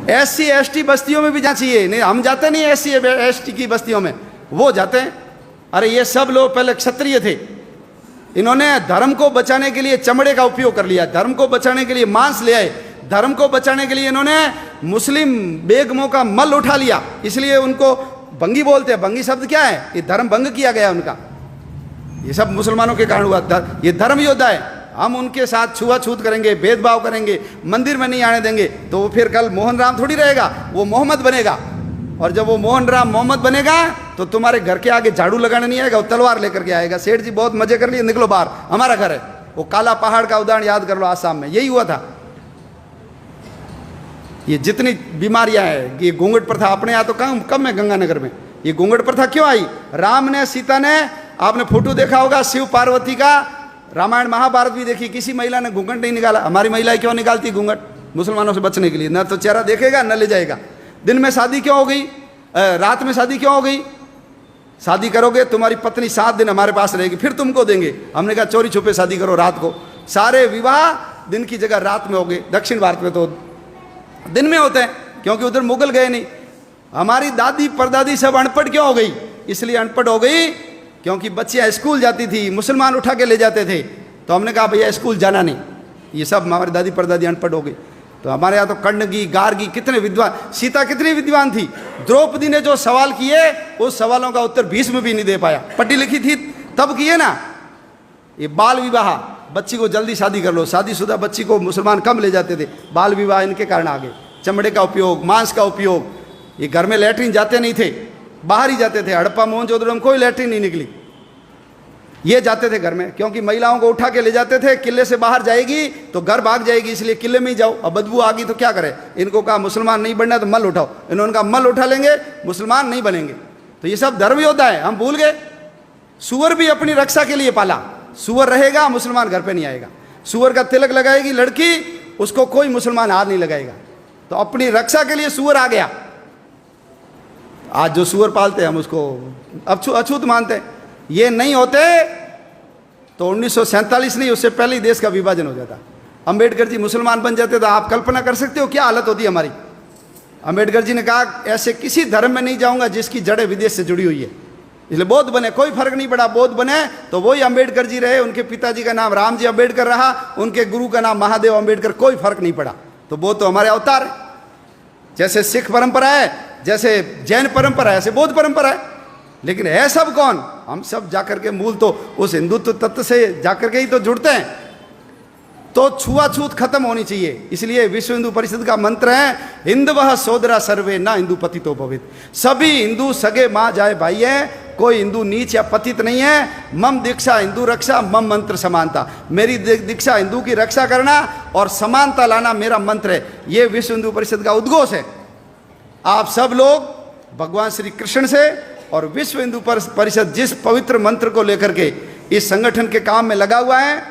SC ST बस्तियों में भी जाना चाहिए। नहीं, हम जाते नहीं SC ST की बस्तियों में, वो जाते हैं। अरे ये सब लोग पहले क्षत्रिय थे, इन्होंने धर्म को बचाने के लिए चमड़े का उपयोग कर लिया, धर्म को बचाने के लिए मांस ले आए, धर्म को बचाने के लिए इन्होंने मुस्लिम बेगमों का मल उठा लिया, इसलिए उनको भंगी बोलते हैं। भंगी शब्द क्या है? ये धर्म भंग किया गया उनका। ये सब मुसलमानों के कारण हुआ। ये धर्म योद्धा है, हम उनके साथ छुआछूत करेंगे, भेदभाव करेंगे, मंदिर में नहीं आने देंगे, तो वो फिर कल मोहन राम थोड़ी रहेगा, वो मोहम्मद बनेगा। और जब वो मोहन राम मोहम्मद बनेगा तो तुम्हारे घर के आगे झाड़ू लगाने नहीं आएगा, वो तलवार लेकर के आएगा। सेठ जी बहुत मजे कर लिए, निकलो बाहर, हमारा घर है। वो काला पहाड़ का उदाहरण याद कर लो, आसाम में यही हुआ था। ये जितनी बीमारियां हैं, ये घूंघट प्रथा अपने यहाँ तो कम है, गंगानगर में ये घूंघट प्रथा क्यों आई? राम ने, सीता ने, आपने फोटो देखा होगा शिव पार्वती का, रामायण महाभारत भी देखी, किसी महिला ने घूंघट नहीं निकाला। हमारी महिलाएं क्यों निकालती घूंघट? मुसलमानों से बचने के लिए। न तो चेहरा देखेगा न ले जाएगा। दिन में शादी क्यों हो गई? रात में शादी क्यों हो गई? शादी करोगे तुम्हारी पत्नी 7 दिन हमारे पास रहेगी, फिर तुमको देंगे। हमने कहा चोरी छुपे शादी करो रात को। सारे विवाह दिन की जगह रात में हो गए। दक्षिण भारत में तो दिन में होते हैं, क्योंकि उधर मुगल गए नहीं। हमारी दादी परदादी सब अनपढ़ क्यों हो गई? इसलिए अनपढ़ हो गई क्योंकि बच्चियां स्कूल जाती थी, मुसलमान उठा के ले जाते थे, तो हमने कहा भैया स्कूल जाना नहीं। ये सब हमारी दादी परदादी अनपढ़ हो गई। तो हमारे यहाँ तो कर्णगी, गार्गी, कितने विद्वान, सीता कितनी विद्वान थी। द्रौपदी ने जो सवाल किए उस सवालों का उत्तर भीष्म भी नहीं दे पाया। पढ़ी लिखी थी तब किए ना। ये बाल विवाह, बच्ची को जल्दी शादी कर लो, शादीशुदा बच्ची को मुसलमान कम ले जाते थे। बाल विवाह इनके कारण आ गए। चमड़े का उपयोग, मांस का उपयोग। ये घर में लैट्रिन जाते नहीं थे, बाहर ही जाते थे। हड़प्पा मोहनजोदड़ो में कोई लैट्रिन नहीं निकली, ये जाते थे घर में, क्योंकि महिलाओं को उठा के ले जाते थे। किले से बाहर जाएगी तो घर भाग जाएगी, इसलिए किले में ही जाओ। अब बदबू आ गई तो क्या करें? इनको कहा मुसलमान नहीं बनना तो मल उठाओ। इन्होंने कहा मल उठा लेंगे, मुसलमान नहीं बनेंगे। तो ये सब धर्म योद्धा है, हम भूल गए। सुअर भी अपनी रक्षा के लिए पाला। सुअर रहेगा, मुसलमान घर पे नहीं आएगा। सुअर का तिलक लगाएगी लड़की, उसको कोई मुसलमान हाथ नहीं लगाएगा। तो अपनी रक्षा के लिए सुअर आ गया। आज जो सुअर पालते हैं हम उसको अछूत मानते हैं। ये नहीं होते तो 1947 नहीं, उससे पहले ही देश का विभाजन हो जाता। अंबेडकर जी मुसलमान बन जाते तो आप कल्पना कर सकते हो क्या हालत होती हमारी। अंबेडकर जी ने कहा ऐसे किसी धर्म में नहीं जाऊंगा जिसकी जड़ें विदेश से जुड़ी हुई है, इसलिए बौद्ध बने। कोई फर्क नहीं पड़ा, बौद्ध बने तो वही अंबेडकर जी रहे। उनके पिताजी का नाम रामजी अंबेडकर रहा, उनके गुरु का नाम महादेव अंबेडकर, कोई फर्क नहीं पड़ा। तो वो तो हमारे अवतार है। जैसे सिख परंपरा है, जैसे जैन परंपरा है, ऐसे बौद्ध परंपरा है। लेकिन है सब कौन? हम सब जाकर के मूल तो उस हिंदुत्व तत्व से जाकर के ही तो जुड़ते हैं। तो छुआछूत खत्म होनी चाहिए। इसलिए विश्व हिंदू परिषद का मंत्र है हिंदवः सोदरा सर्वे ना हिंदू पतितो भवेत्। सभी हिंदू सगे माँ जाए भाई है, कोई हिंदू नीच या पतित नहीं है। मम दीक्षा हिंदू रक्षा, मम मंत्र समानता। मेरी दीक्षा हिंदू की रक्षा करना और समानता लाना मेरा मंत्र है। ये विश्व हिंदू परिषद का उद्घोष है। आप सब लोग भगवान श्री कृष्ण से और विश्व हिंदू परिषद जिस पवित्र मंत्र को लेकर के इस संगठन के काम में लगा हुआ है,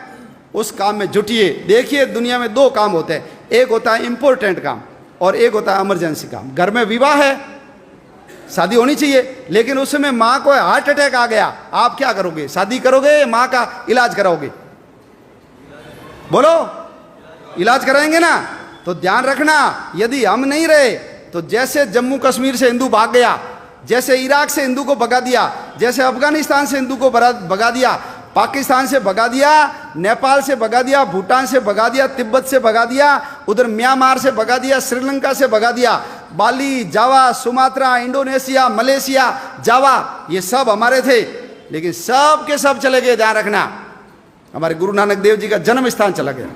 उस काम में जुटिए। देखिए दुनिया में 2 काम होते हैं, एक होता है इंपॉर्टेंट काम और एक होता है इमरजेंसी काम। घर में विवाह है, शादी होनी चाहिए, लेकिन उसमें माँ को हार्ट अटैक आ गया, आप क्या करोगे? शादी करोगे या माँ का इलाज कराओगे? बोलो, इलाज कराएंगे ना? तो ध्यान रखना, यदि हम नहीं रहे तो जैसे जम्मू कश्मीर से हिंदू भाग गया, जैसे इराक से हिंदू को भगा दिया, जैसे अफगानिस्तान से हिंदू को भगा दिया, पाकिस्तान से भगा दिया, नेपाल से भगा दिया, भूटान से भगा दिया, तिब्बत से भगा दिया, उधर म्यांमार से भगा दिया, श्रीलंका से भगा दिया, बाली, जावा, सुमात्रा, इंडोनेशिया, मलेशिया, जावा, ये सब हमारे थे, लेकिन सब के सब चले गए। ध्यान रखना, हमारे गुरु नानक देव जी का जन्म स्थान चला गया।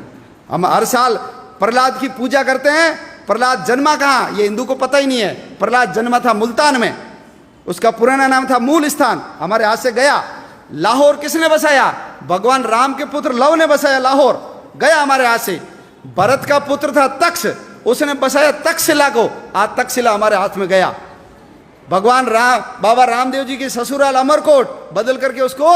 हम हर साल प्रहलाद की पूजा करते हैं। प्रहलाद जन्मा कहाँ, ये हिंदू को पता ही नहीं है। प्रहलाद जन्मा था मुल्तान में, उसका पुराना नाम था मूल स्थान, हमारे हाथ से गया। लाहौर किसने बसाया? भगवान राम के पुत्र लव ने बसाया लाहौर, गया हमारे हाथ से। भरत का पुत्र था तक्ष, उसने बसाया तक्षशिला को, आज तक्षशिला हमारे हाथ में गया। भगवान राम, बाबा रामदेव जी की ससुराल अमरकोट बदल करके उसको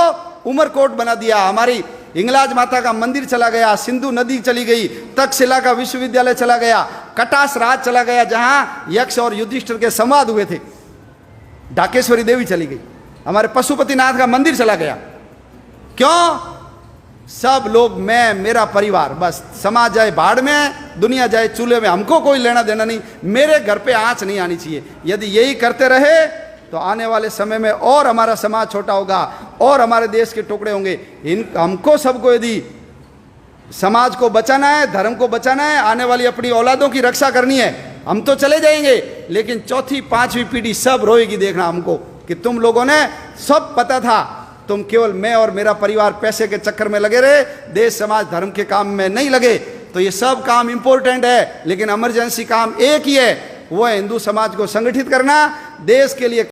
उमरकोट बना दिया। हमारी हिंगलाज माता का मंदिर चला गया, सिंधु नदी चली गई, तक्षशिला का विश्वविद्यालय चला गया, कटास राज चला गया जहां यक्ष और युधिष्ठिर के संवाद हुए थे, ढाकेश्वरी देवी चली गई, हमारे पशुपतिनाथ का मंदिर चला गया। क्यों? सब लोग, मैं, मेरा परिवार, बस समाज जाए बाढ़ में, दुनिया जाए चूल्हे में, हमको कोई लेना देना नहीं, मेरे घर पे आंच नहीं आनी चाहिए। यदि यही करते रहे तो आने वाले समय में और हमारा समाज छोटा होगा और हमारे देश के टुकड़े होंगे। हमको सबको यदि समाज को बचाना है, धर्म को बचाना है, आने वाली अपनी औलादों की रक्षा करनी है, हम तो चले जाएंगे, लेकिन चौथी पांचवी पीढ़ी सब रोएगी। देखना हमको कि तुम लोगों ने सब पता था, तुम केवल मैं और मेरा परिवार पैसे के चक्कर में लगे रहे, देश समाज धर्म के काम में नहीं लगे। तो ये सब काम इंपॉर्टेंट है, लेकिन इमरजेंसी काम एक ही है, वो है हिंदू समाज को संगठित करना, देश के लिए